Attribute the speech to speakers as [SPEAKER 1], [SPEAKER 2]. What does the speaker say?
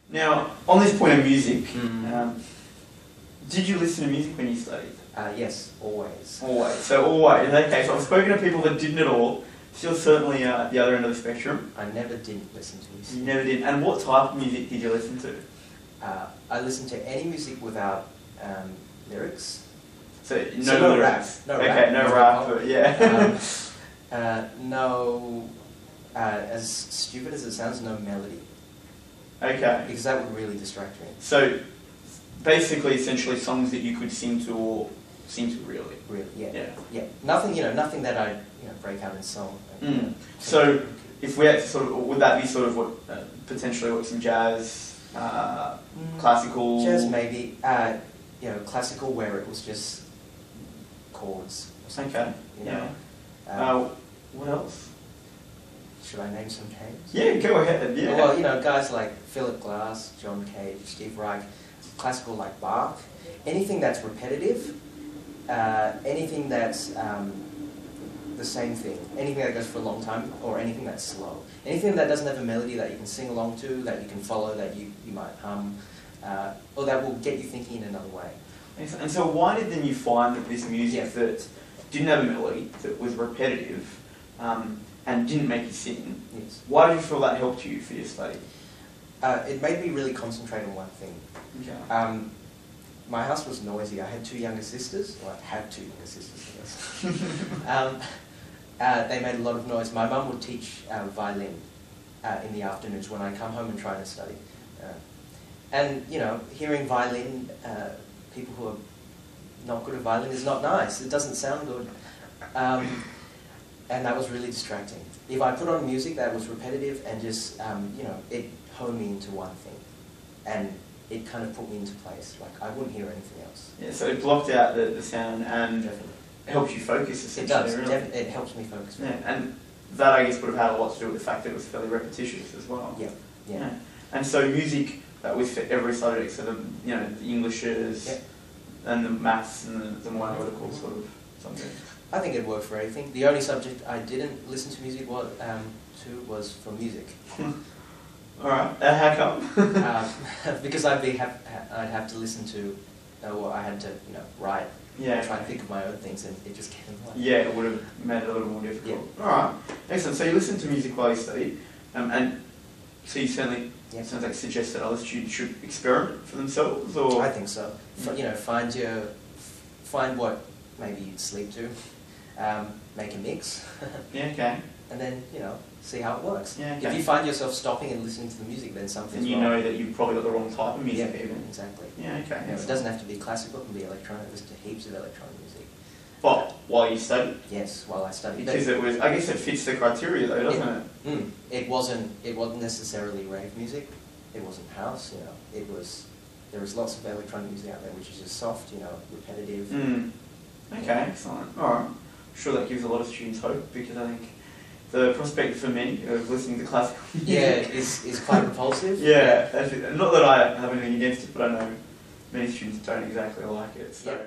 [SPEAKER 1] Now, on this point of music, did you listen to music when you studied?
[SPEAKER 2] Yes, always.
[SPEAKER 1] Always. So always. Okay, so I've spoken to people that didn't at all. Still certainly at the other end of the spectrum.
[SPEAKER 2] I never did listen to music.
[SPEAKER 1] You never did. And what type of music did you listen to?
[SPEAKER 2] I listened to any music without lyrics.
[SPEAKER 1] So no lyrics?
[SPEAKER 2] No
[SPEAKER 1] okay,
[SPEAKER 2] rap.
[SPEAKER 1] no rap, but yeah.
[SPEAKER 2] No, as stupid as it sounds, no melody.
[SPEAKER 1] Okay.
[SPEAKER 2] Because that would really distract me.
[SPEAKER 1] So, basically, essentially, songs that you could sing to or sing to really.
[SPEAKER 2] Really, yeah.
[SPEAKER 1] Yeah.
[SPEAKER 2] Yeah. Nothing, nothing that I, break out in song.
[SPEAKER 1] So, if we had to sort of, would that be sort of what potentially what some jazz, classical?
[SPEAKER 2] Jazz maybe. Classical where it was just chords or something.
[SPEAKER 1] Okay.
[SPEAKER 2] Yeah.
[SPEAKER 1] What else?
[SPEAKER 2] Should I name some names?
[SPEAKER 1] Yeah, go ahead. Yeah.
[SPEAKER 2] Well, guys like Philip Glass, John Cage, Steve Reich, classical like Bach, anything that's repetitive, anything that's the same thing, anything that goes for a long time, or anything that's slow. Anything that doesn't have a melody that you can sing along to, that you can follow, that you might hum, or that will get you thinking in another way.
[SPEAKER 1] And so why did then you find that this music that didn't have a melody, that was repetitive, and didn't make you sing, why did you feel that helped you for your study?
[SPEAKER 2] It made me really concentrate on one thing.
[SPEAKER 1] Okay.
[SPEAKER 2] My house was noisy. I had two younger sisters. Well, I have two younger sisters, I guess. They made a lot of noise. My mum would teach violin in the afternoons when I come home and try to study. And, hearing violin, people who are not good at violin is not nice. It doesn't sound good. And that was really distracting. If I put on music that was repetitive and just, it honed me into one thing. And it kind of put me into place. Like, I wouldn't hear anything else.
[SPEAKER 1] Yeah, so it blocked out the sound and helped you focus, essentially.
[SPEAKER 2] It does.
[SPEAKER 1] Really.
[SPEAKER 2] It helps me focus.
[SPEAKER 1] Yeah, and that, I guess, would have had a lot to do with the fact that it was fairly repetitious as well.
[SPEAKER 2] Yeah.
[SPEAKER 1] And so music that was for every subject, so the Englishes and the maths and the more analytical sort of subjects.
[SPEAKER 2] I think it worked for everything. The only subject I didn't listen to music was for music.
[SPEAKER 1] Alright, how come?
[SPEAKER 2] Because I'd have to listen to, or I had to, write, try and think of my own things, and it just came like.
[SPEAKER 1] Yeah, it would have made it a little more difficult.
[SPEAKER 2] Yeah.
[SPEAKER 1] Alright, excellent. So you listened to music while you studied, and so you certainly, sounds like suggest that other students should experiment for themselves, or?
[SPEAKER 2] I think so. Find what maybe you'd sleep to, make a mix.
[SPEAKER 1] Yeah, okay.
[SPEAKER 2] And then, see how it works.
[SPEAKER 1] Yeah, okay.
[SPEAKER 2] If you find yourself stopping and listening to the music, then something's wrong.
[SPEAKER 1] And you know that you've probably got the wrong type of music even.
[SPEAKER 2] Exactly.
[SPEAKER 1] Yeah, okay.
[SPEAKER 2] It doesn't have to be classical, it can be electronic. There's heaps of electronic music.
[SPEAKER 1] But while you studied?
[SPEAKER 2] Yes, while I studied.
[SPEAKER 1] Because it was, I guess it fits the criteria though, doesn't it?
[SPEAKER 2] It wasn't necessarily rave music. It wasn't house, there was lots of electronic music out there which is just soft, repetitive.
[SPEAKER 1] Okay, excellent. Alright. I'm sure that gives a lot of students hope, because I think the prospect for many of listening to classical music
[SPEAKER 2] is quite repulsive.
[SPEAKER 1] Yeah, not that I have anything against it, but I know many students don't exactly like it. So.